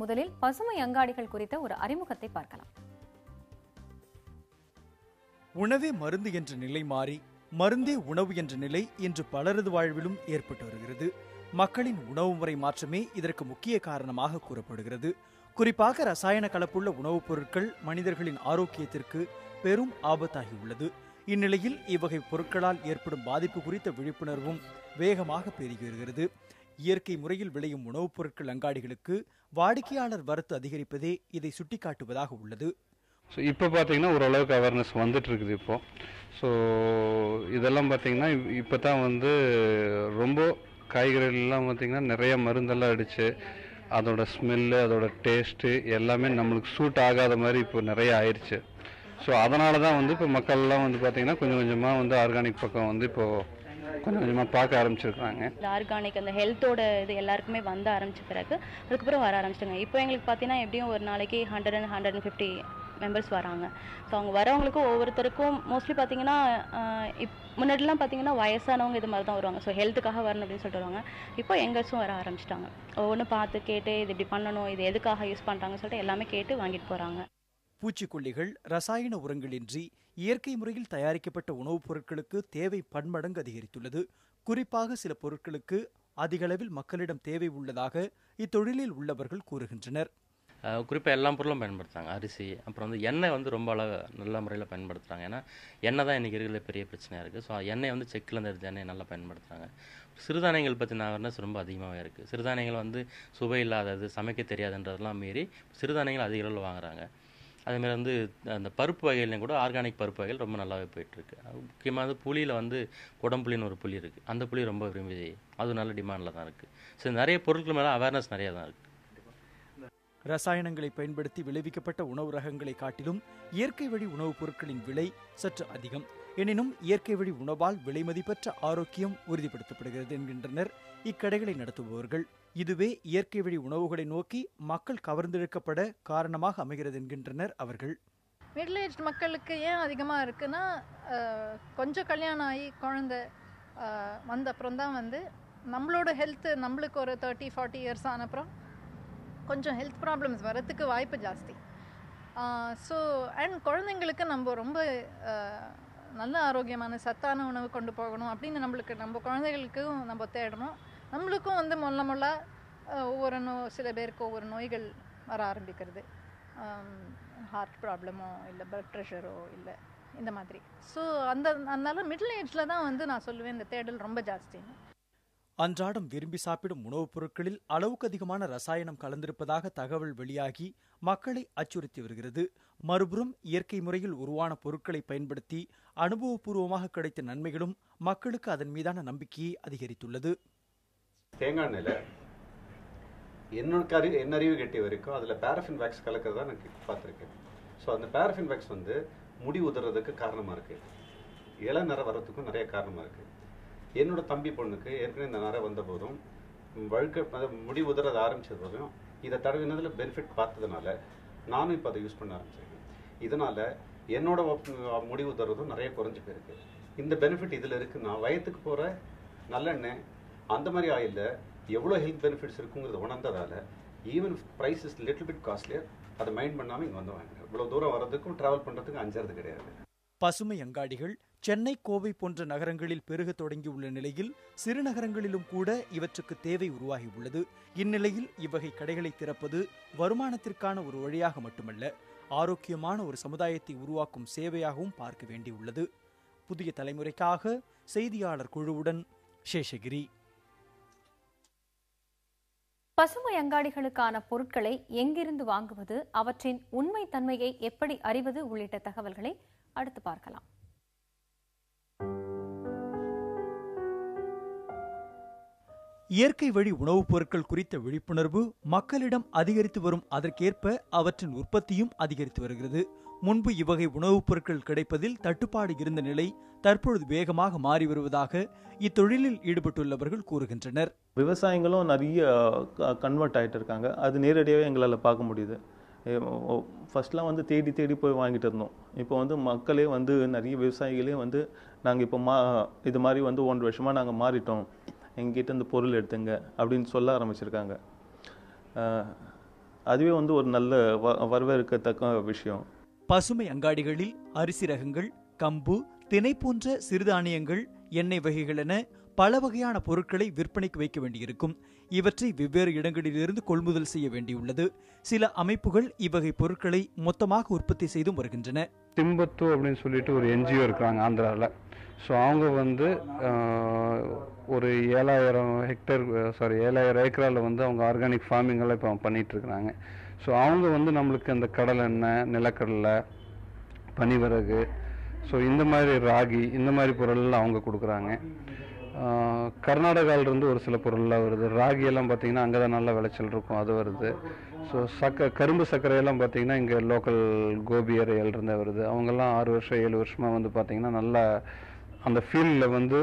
முதலில் பசுமை அங்காடிகள் குறித்த ஒரு அறிமுகத்தை பார்க்கலாம். உணவே மருந்து என்ற நிலை மாறி மருந்தே உணவு என்ற நிலை இன்று பலரது வாழ்விலும் ஏற்பட்டு வருகிறது. மக்களின் உணவு முறை மாற்றமே இதற்கு முக்கிய காரணமாக கூறப்படுகிறது. குறிப்பாக ரசாயன கலப்புள்ள உணவுப் பொருட்கள் மனிதர்களின் ஆரோக்கியத்திற்கு பெரும் ஆபத்தாகியுள்ளது. இந்நிலையில் இவ்வகை பொருட்களால் ஏற்படும் பாதிப்பு குறித்த விழிப்புணர்வும் வேகமாக பெருகி வருகிறது. இயற்கை முறையில் விளையும் உணவுப் பொருட்கள் அங்காடிகளுக்கு வாடிக்கையாளர் வரத்து அதிகரிப்பதே இதை சுட்டிக்காட்டுவதாக உள்ளது. ஸோ இப்போ பார்த்தீங்கன்னா ஓரளவுக்கு அவேர்னஸ் வந்துட்டு இருக்குது இப்போது. ஸோ இதெல்லாம் பார்த்தீங்கன்னா இப்போ தான் ரொம்ப காய்கறிகள்லாம் பார்த்தீங்கன்னா நிறைய மருந்தெல்லாம் அடித்து அதோட ஸ்மெல்லு அதோட டேஸ்ட்டு எல்லாமே நம்மளுக்கு சூட் ஆகாத மாதிரி இப்போ நிறைய ஆயிடுச்சு. ஸோ அதனால தான் இப்போ மக்கள்லாம் பார்த்தீங்கன்னா கொஞ்சம் கொஞ்சமாக ஆர்கானிக் பக்கம் இப்போது கொஞ்சம் கொஞ்சமாக பார்க்க ஆரம்பிச்சிருக்காங்க. ஆர்கானிக் அந்த ஹெல்த்தோட இது எல்லாருக்குமே வந்து ஆரம்பித்த பிறகு அதுக்கப்புறம் வர ஆரம்பிச்சிட்டாங்க. இப்போ எங்களுக்கு பார்த்தீங்கன்னா எப்படியும் ஒரு நாளைக்கு 100-150 மெம்பர்ஸ் வராங்க. ஸோ அவங்க வரவங்களுக்கு ஒவ்வொருத்தருக்கும் மோஸ்ட்லி பார்த்தீங்கன்னா முன்னாடிலாம் பார்த்தீங்கன்னா வயசானவங்க இது மாதிரி தான் வருவாங்க. ஸோ ஹெல்த்துக்காக வரணும் அப்படின்னு சொல்லிட்டு வருவாங்க. இப்போ யங்கர்ஸும் வர ஆரம்பிச்சிட்டாங்க. ஒவ்வொன்று பார்த்து கேட்டு இது இப்படி பண்ணணும், இது எதுக்காக யூஸ் பண்ணுறாங்கன்னு சொல்லிட்டு எல்லாமே கேட்டு வாங்கிட்டு போகிறாங்க. பூச்சிக்கொல்லிகள், ரசாயன உரங்களின்றி இயற்கை முறையில் தயாரிக்கப்பட்ட உணவுப் பொருட்களுக்கு தேவை பன்மடங்கு அதிகரித்துள்ளது. குறிப்பாக சில பொருட்களுக்கு அதிகளவில் மக்களிடம் தேவை உள்ளதாக இத்தொழிலில் உள்ளவர்கள் கூறுகின்றனர். குறிப்பாக எல்லா பொருளும் பயன்படுத்துகிறாங்க. அரிசி, அப்புறம் எண்ணெய் ரொம்ப நல்ல முறையில் பயன்படுத்துகிறாங்க. ஏன்னா எண்ணெய் தான் இன்றைக்கி இருக்கிற பெரிய பிரச்சனையாக இருக்குது. ஸோ எண்ணெய் செக்கில் எடுத்த எண்ணெய் நல்லா பயன்படுத்துகிறாங்க. சிறுதானியங்கள் பற்றின அவேர்னஸ் ரொம்ப அதிகமாகவே இருக்குது. சிறுதானியங்கள் சுவை இல்லாதது, சமைக்க தெரியாதுன்றதெல்லாம் மீறி சிறுதானியங்கள் அதிக அளவில் வாங்குறாங்க. அதேமாதிரி அந்த பருப்பு வகையிலையும் கூட ஆர்கானிக் பருப்பு வகைகள் ரொம்ப நல்லாவே போயிட்டுருக்கு. முக்கியமாக புளியில் குடம்புளின்னு ஒரு புளி இருக்குது. அந்த புளி ரொம்ப விரும்பி அது நல்ல டிமாண்டில் தான் இருக்குது. ஸோ நிறைய பொருட்கள் மேலே அவேர்னஸ் நிறையா தான் இருக்குது. ரசாயனங்களை பயன்படுத்தி விளைவிக்கப்பட்ட உணவு ரகங்களை காட்டிலும் இயற்கை வழி உணவுப் பொருட்களின் விலை சற்று அதிகம். எனினும் இயற்கை வழி உணவால் விலைமதிப்பற்ற ஆரோக்கியம் உறுதிப்படுத்தப்படுகிறது என்கின்றனர் இக்கடைகளை நடத்துபவர்கள். இதுவே இயற்கை வழி உணவுகளை நோக்கி மக்கள் கவர்ந்திழுக்கப்பட காரணமாக அமைகிறது என்கின்றனர் அவர்கள். மிடில் ஏஜ் மக்களுக்கு ஏன் அதிகமாக இருக்குன்னா, கொஞ்சம் கல்யாணம் ஆகி குழந்தை வந்த அப்புறம் தான் நம்மளோட ஹெல்த்து நம்மளுக்கு ஒரு 30-40 இயர்ஸ் ஆன அப்புறம் கொஞ்சம் ஹெல்த் ப்ராப்ளம்ஸ் வரத்துக்கு வாய்ப்பு ஜாஸ்தி. ஸோ அண்ட் குழந்தைங்களுக்கு நம்ம ரொம்ப நல்ல ஆரோக்கியமான சத்தான உணவு கொண்டு போகணும் அப்படின்னு நம்ம குழந்தைகளுக்கும் நம்ம தேடணும். நம்மளுக்கும் மொல்ல ஒவ்வொரு சில பேருக்கு ஒவ்வொரு நோய்கள் வர ஆரம்பிக்கிறது. ஹார்ட் ப்ராப்ளமோ இல்லை பிளட் ப்ரெஷரோ இல்லை இந்த மாதிரி. ஸோ அதனால மிடில் ஏஜில் தான் நான் சொல்லுவேன் இந்த தேடல் ரொம்ப ஜாஸ்தி. அன்றாடம் விரும்பி சாப்பிடும் உணவுப் பொருட்களில் அளவுக்கு அதிகமான ரசாயனம் கலந்திருப்பதாக தகவல் வெளியாகி மக்களை அச்சுறுத்தி வருகிறது. மறுபுறம் இயற்கை முறையில் உருவான பொருட்களை பயன்படுத்தி அனுபவபூர்வமாக கிடைத்த நன்மைகளும் மக்களுக்கு அதன் மீதான நம்பிக்கையை அதிகரித்துள்ளது. தேங்காய் எண்ணெயில் என்ன அறிவு கட்டிய வரைக்கும் அதில் பேரஃபின் வேக்ஸ் கலக்கிறதா நான் பார்த்துருக்கேன். ஸோ அந்த பேரஃபின் வேக்ஸ் முடி உதறதுக்கு காரணமாக இருக்குது. இள நிற வர்றதுக்கும் நிறைய காரணமாக இருக்குது. என்னோட தம்பி பொண்ணுக்கு ஏற்கனவே இந்த நிற வந்த போதும் முடி உதறது ஆரம்பிச்ச போதும் இதை தடவினதில் பெனிஃபிட் பார்த்ததுனால நானும் இப்போ அதை யூஸ் பண்ண ஆரம்பிச்சிருக்கேன். இதனால் என்னோட முடி உதறதும் நிறைய குறைஞ்சி போயிருக்கு. இந்த பெனிஃபிட் இதில் இருக்குன்னா வயத்துக்கு போகிற நல்லெண்ணெய் அந்த மாதிரி ஆயிலில் எவ்வளோ ஹெல்த் பெனிஃபிட்ஸ் இருக்குங்கிறத உணர்ந்ததால் even price is little bit costlier அதை மைண்ட் பண்ணாமல் இங்கே வாங்க. இவ்வளோ தூரம் வர்றதுக்கும் ட்ராவல் பண்ணுறதுக்கும் அஞ்சுறது கிடையாது. பசுமை அங்காடிகள் சென்னை, கோவை போன்ற நகரங்களில் பெருக தொடங்கியுள்ள நிலையில் சிறுநகரங்களிலும் கூட இவற்றுக்கு தேவை உருவாகியுள்ளது. இந்நிலையில் இவ்வகை கடைகளை திறப்பது வருமானத்திற்கான ஒரு வழியாக மட்டுமல்ல, ஆரோக்கியமான ஒரு சமுதாயத்தை உருவாக்கும் சேவையாகவும் பார்க்க வேண்டியுள்ளது. புதிய தலைமுறைக்காக செய்தியாளர் குழுவுடன் சேஷகிரி. பசுமை அங்காடிகளுக்கான பொருட்களை எங்கிருந்து வாங்குவது, அவற்றின் உண்மை தன்மையை எப்படி அறிவது உள்ளிட்ட தகவல்களை அடுத்து பார்க்கலாம். இயற்கை வழி உணவுப் பொருட்கள் குறித்த விழிப்புணர்வு மக்களிடம் அதிகரித்து வரும். அதற்கேற்ப அவற்றின் உற்பத்தியும் அதிகரித்து வருகிறது. முன்பு இவ்வகை உணவுப் பொருட்கள் கிடைப்பதில் தட்டுப்பாடு இருந்த நிலை தற்பொழுது வேகமாக மாறி வருவதாக இத்தொழிலில் ஈடுபட்டுள்ளவர்கள் கூறுகின்றனர். விவசாயிகளும் நிறைய கன்வெர்ட் ஆகிட்டு இருக்காங்க. அது நேரடியாகவே எங்களால் பார்க்க முடியுது. ஃபர்ஸ்ட்லாம் தேடி தேடி போய் வாங்கிட்டு இருந்தோம். இப்போ மக்களே நிறைய விவசாயிகளே நாங்கள் இப்போ இது மாதிரி 1 வருஷமாக நாங்கள் மாறிட்டோம், எங்ககிட்ட இந்த பொருள் எடுத்துங்க அப்படின்னு சொல்ல ஆரம்பிச்சிருக்காங்க. அதுவே வந்து ஒரு நல்ல வரவேற்கத்தக்க விஷயம். பசுமை அங்காடிகளில் அரிசி ரகங்கள், கம்பு, திணை போன்ற சிறுதானியங்கள், எண்ணெய் வகைகள் என பல வகையான பொருட்களை விற்பனைக்கு வைக்க வேண்டியிருக்கும். இவற்றை வெவ்வேறு இடங்களிலிருந்து கொள்முதல் செய்ய வேண்டியுள்ளது. சில அமைப்புகள் இவ்வகை பொருட்களை மொத்தமாக உற்பத்தி செய்தும் வருகின்றன. திம்பத்து அப்படின்னு சொல்லிட்டு ஒரு என்ஜிஓ இருக்கிறாங்க ஆந்திராவில். ஸோ அவங்க வந்து ஒரு 7,000 ஏக்கரால் வந்து அவங்க ஆர்கானிக் ஃபார்மிங்கெல்லாம் இப்போ பண்ணிகிட்டு இருக்கிறாங்க. ஸோ அவங்க வந்து நம்மளுக்கு அந்த கடலை எண்ணெய், நிலக்கடலை, பனிவரகு, ஸோ இந்த மாதிரி ராகி, இந்த மாதிரி பொருள்லாம் அவங்க கொடுக்குறாங்க. கர்நாடகாவிலிருந்து ஒரு சில பொருள்லாம் வருது. ராகியெல்லாம் பார்த்திங்கன்னா அங்கே தான் நல்ல விளைச்சல் இருக்கும், அது வருது. ஸோ கரும்பு சர்க்கரையெல்லாம் பார்த்திங்கன்னா இங்கே லோக்கல் கோபி ஏரியாவிலிருந்தே வருது. அவங்கெல்லாம் 6 வருஷம் 7 வருஷமாக வந்து பார்த்திங்கன்னா நல்லா அந்த ஃபீல்டில் வந்து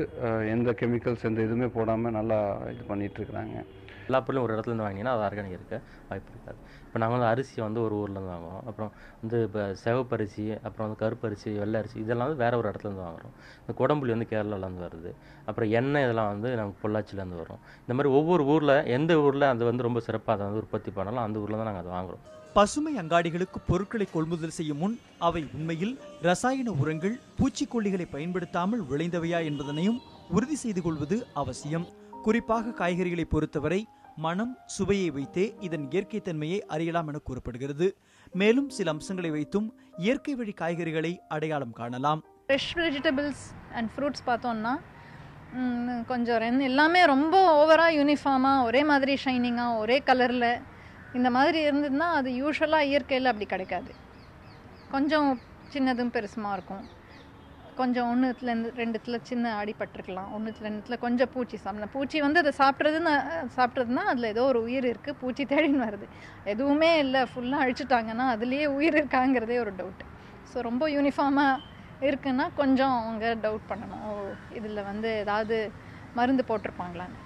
எந்த கெமிக்கல்ஸ் எந்த இதுவுமே போடாமல் நல்லா இது பண்ணிகிட்ருக்குறாங்க. எல்லா பொருளும் ஒரு இடத்துலேருந்து வாங்கினீங்கன்னா அது ஆர்கானிக் இருக்க வாய்ப்பு இருக்காது. இப்போ நாங்கள் வந்து அரிசியை வந்து ஒரு ஊர்லேருந்து வாங்குவோம். அப்புறம் வந்து இப்போ சிவப்பரிசி, அப்புறம் வந்து கருப்பரிசி, வெள்ளை அரிசி இதெல்லாம் வந்து வேறு ஒரு இடத்துலேருந்து வாங்குகிறோம். இந்த குடம்புளி வந்து கேரளாவிலேருந்து வருது. அப்புறம் எண்ணெய் இதெல்லாம் வந்து நமக்கு பொள்ளாச்சிலேருந்து வரும். இந்த மாதிரி ஒவ்வொரு ஊரில் எந்த ஊரில் அது வந்து ரொம்ப சிறப்பாக அதை வந்து உற்பத்தி பண்ணாலும் அந்த ஊரில் தான் நாங்கள் அதை வாங்குகிறோம். பசுமை அங்காடிகளுக்கு பொருட்களை கொள்முதல் செய்யும் முன் அவை உண்மையில் ரசாயன உரங்கள், பூச்சிக்கொல்லிகளை பயன்படுத்தாமல் விளைந்தவையா என்பதனையும் உறுதி செய்து கொள்வது அவசியம். குறிப்பாக காய்கறிகளை பொறுத்தவரை மனம், சுவையை வைத்தே இதன் இயற்கை தன்மையை அறியலாம் என கூறப்படுகிறது. மேலும் சில அம்சங்களை வைத்தும் இயற்கை வழி காய்கறிகளை அடையாளம் காணலாம். ஃப்ரெஷ் வெஜிடபிள்ஸ் அண்ட் ஃப்ரூட்ஸ் பார்த்தோம்னா கொஞ்சம் எல்லாமே ரொம்ப ஓவராக யூனிஃபார்மாக ஒரே மாதிரி ஷைனிங்காக ஒரே கலரில் இந்த மாதிரி இருந்ததுன்னா அது யூஸ்வலாக இயற்கையில் அப்படி கிடைக்காது. கொஞ்சம் சின்னதும் பெருசுமாக இருக்கும். கொஞ்சம் 1-2 சின்ன அடிபட்டிருக்கலாம். 1-2 கொஞ்சம் பூச்சி சாப்பிடலாம். பூச்சி வந்து அதை சாப்பிட்றதுன்னா அதில் ஏதோ ஒரு உயிர் இருக்குது, பூச்சி தேடின்னு வருது. எதுவுமே இல்லை, ஃபுல்லாக அழிச்சிட்டாங்கன்னா அதுலேயே உயிர் இருக்காங்கிறதே ஒரு டவுட். ஸோ ரொம்ப யூனிஃபார்மாக இருக்குன்னா கொஞ்சம் அவங்க டவுட் பண்ணணும், இதில் வந்து ஏதாவது மருந்து போட்டிருப்பாங்களான்னு.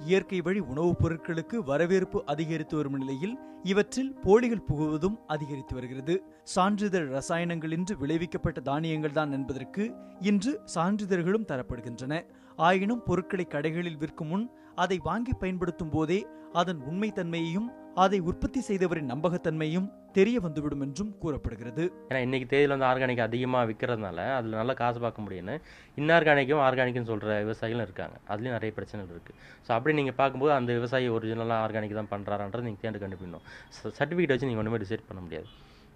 இயற்கை வழி உணவுப் பொருட்களுக்கு வரவேற்பு அதிகரித்து வரும் நிலையில் இவற்றில் போலிகள் புகுவதும் அதிகரித்து வருகிறது. சான்றிதழ் ரசாயனங்களின்றி விளைவிக்கப்பட்ட தானியங்கள் தான் என்பதற்கு இன்று சான்றிதழ்களும் தரப்படுகின்றன. ஆயினும் பொருட்களை கடைகளில் விற்கும் முன் அதை வாங்கி பயன்படுத்தும் போதே அதன் உண்மைத்தன்மையையும் அதை உற்பத்தி செய்தவரின் நம்பகத்தன்மையும் தெரிய வந்துவிடும் என்றும் கூறப்படுகிறது. ஏன்னா இன்னைக்கு தேதியில் வந்து ஆர்கானிக் அதிகமாக விற்கிறதுனால அதில் நல்லா காசு பார்க்க முடியும்னு இன்ஆர்கானிக்கும் ஆர்கானிக்னு சொல்கிற விவசாயிகளும் இருக்காங்க. அதுலேயும் நிறைய பிரச்சனைகள் இருக்குது. ஸோ அப்படி நீங்கள் பார்க்கும்போது அந்த விவசாயி ஒரிஜினலாக ஆர்கானிக் தான் பண்ணுறாருன்றது நீங்கள் தேடி கண்டுபிடிக்கணும். சர்டிஃபிகேட் வச்சு நீங்கள் ஒன்றுமே டிசைட் பண்ண முடியாது.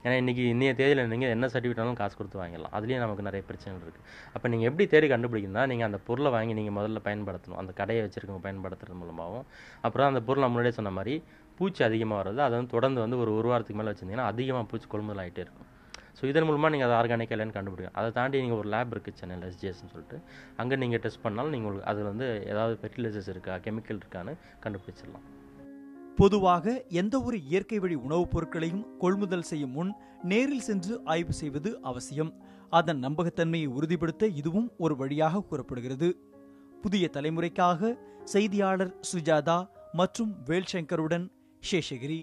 ஏன்னா இன்னைய தேதியில் நீங்கள் என்ன சர்டிஃபிகேட்னாலும் காசு கொடுத்து வாங்கிடலாம். அதுலேயும் நமக்கு நிறைய பிரச்சனைகள் இருக்குது. அப்போ நீங்கள் எப்படி தேடி கண்டுபிடிக்கணும்னா நீங்கள் அந்த பொருளை வாங்கி நீங்கள் முதல்ல பயன்படுத்தணும். அந்த கடையை வச்சுருக்கவங்க பயன்படுத்துறது மூலமாகவும், அப்புறம் அந்த பொருள் நான் முன்னாடியே சொன்ன மாதிரி பூச்சி அதிகமாக வர்றது, அதை வந்து தொடர்ந்து வந்து ஒரு வாரத்துக்கு மேலே வச்சுருந்தீங்கன்னா அதிகமாக பூச்சி கொள்முதல் ஆகிட்டே இருக்கும். ஸோ இதன் மூலமாக நீங்கள் அதை ஆர்கானிக்காக இல்லைன்னு கண்டுபிடிக்கும். அதை தாண்டி நீங்கள் ஒரு லேப் இருக்குது சென்னையில், SGSன்னு சொல்லிட்டு, அங்கே நீங்கள் டெஸ்ட் பண்ணாலும் நீங்கள் உங்களுக்கு அதில் வந்து ஏதாவது ஃபெர்டிலைசர்ஸ் இருக்கா, கெமிக்கல் இருக்கான்னு கண்டுபிடிச்சிடலாம். பொதுவாக எந்த ஒரு இயற்கை வழி உணவுப் பொருட்களையும் கொள்முதல் செய்யும் முன் நேரில் சென்று ஆய்வு செய்வது அவசியம். அதன் நம்பகத்தன்மையை உறுதிப்படுத்த இதுவும் ஒரு வழியாக கூறப்படுகிறது. புதிய தலைமுறைக்காக செய்தியாளர் சுஜாதா மற்றும் வேல்சங்கருடன் சேஷகிரி.